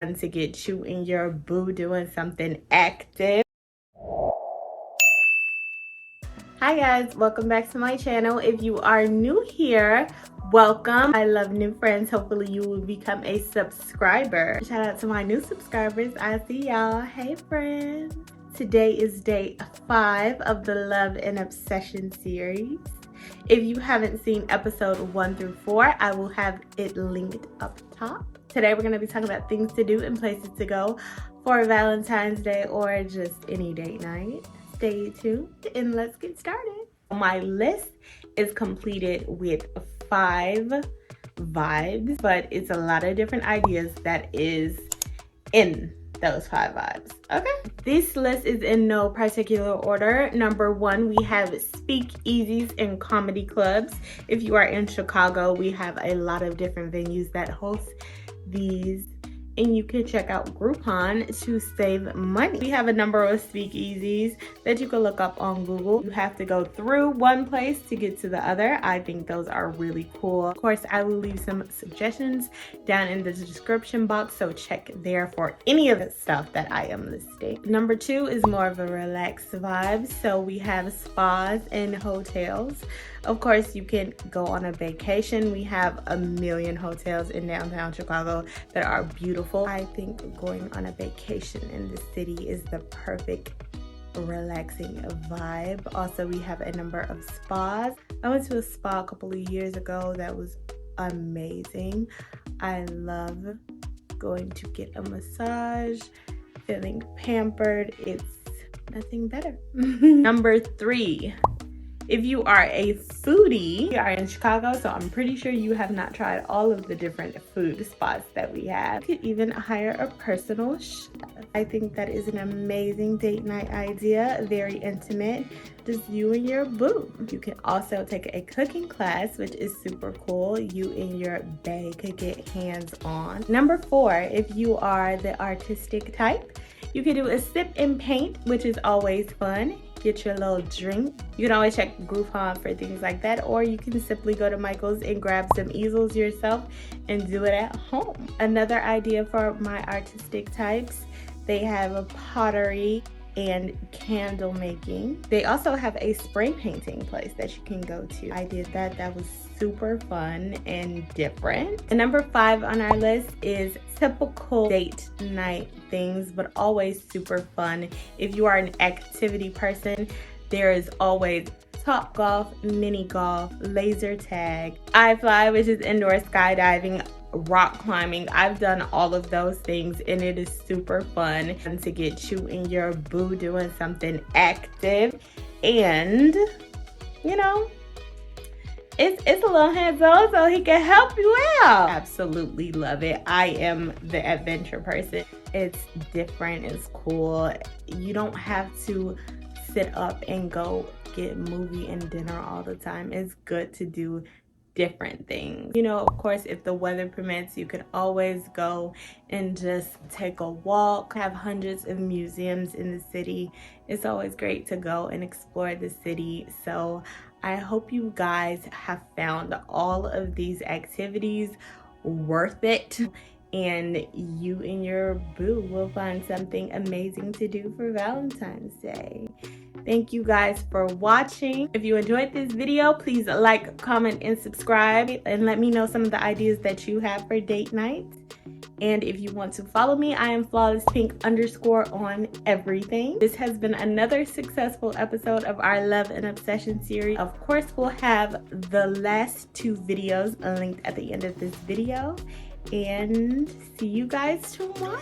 to get you and your boo doing something active. Hi guys, welcome back to my channel. If you are new here, welcome. I love new friends. Hopefully you will become a subscriber. Shout out to my new subscribers. I see y'all. Hey friends. Today is day 5 of the Love and Obsession series. If you haven't seen episode 1 through 4, I will have it linked up top. Today we're going to be talking about things to do and places to go for Valentine's Day or just any date night. Stay tuned and let's get started. My list is completed with 5 vibes, but it's a lot of different ideas that is in those 5 vibes. Okay, this list is in no particular order. Number 1, we have speakeasies and comedy clubs. If you are in Chicago, we have a lot of different venues that host these, and you can check out Groupon to save money. We have a number of speakeasies that you can look up on Google. You have to go through one place to get to the other. I think those are really cool. Of course, I will leave some suggestions down in the description box, so check there for any of the stuff that I am listing. Number 2 is more of a relaxed vibe. So we have spas and hotels. Of course, you can go on a vacation. We have a million hotels in downtown Chicago that are beautiful. I think going on a vacation in the city is the perfect relaxing vibe. Also, we have a number of spas. I went to a spa a couple of years ago that was amazing. I love going to get a massage, feeling pampered. It's nothing better. Number 3. If you are a foodie, you are in Chicago, so I'm pretty sure you have not tried all of the different food spots that we have. You could even hire a personal chef. I think that is an amazing date night idea, very intimate, just you and your boo. You can also take a cooking class, which is super cool. You and your bae could get hands-on. Number 4, if you are the artistic type, you can do a sip and paint, which is always fun. Get your little drink. You can always check Groupon for things like that, or you can simply go to Michael's and grab some easels yourself and do it at home. Another idea for my artistic types, they have a pottery and candle making. They also have a spray painting place that you can go to. I did that. That was super fun and different. And number 5 on our list is typical date night things, but always super fun. If you are an activity person, there is always Top Golf, mini golf, laser tag, iFly, which is indoor skydiving, rock climbing. I've done all of those things and it is super fun to get you and your boo doing something active, and you know, it's a little hands-on so he can help you out. Absolutely love it. I am the adventure person. It's different, it's cool. You don't have to sit up and go get movie and dinner all the time. It's good to do different things. You know, of course, if the weather permits, you can always go and just take a walk. Have hundreds of museums in the city. It's always great to go and explore the city. So I hope you guys have found all of these activities worth it, and you and your boo will find something amazing to do for Valentine's Day. Thank you guys for watching. If you enjoyed this video, please like, comment, and subscribe, and let me know some of the ideas that you have for date nights. And if you want to follow me, I am flawlesspink_ on everything. This has been another successful episode of our Love and Obsession series. Of course, we'll have the last 2 videos linked at the end of this video. And see you guys tomorrow.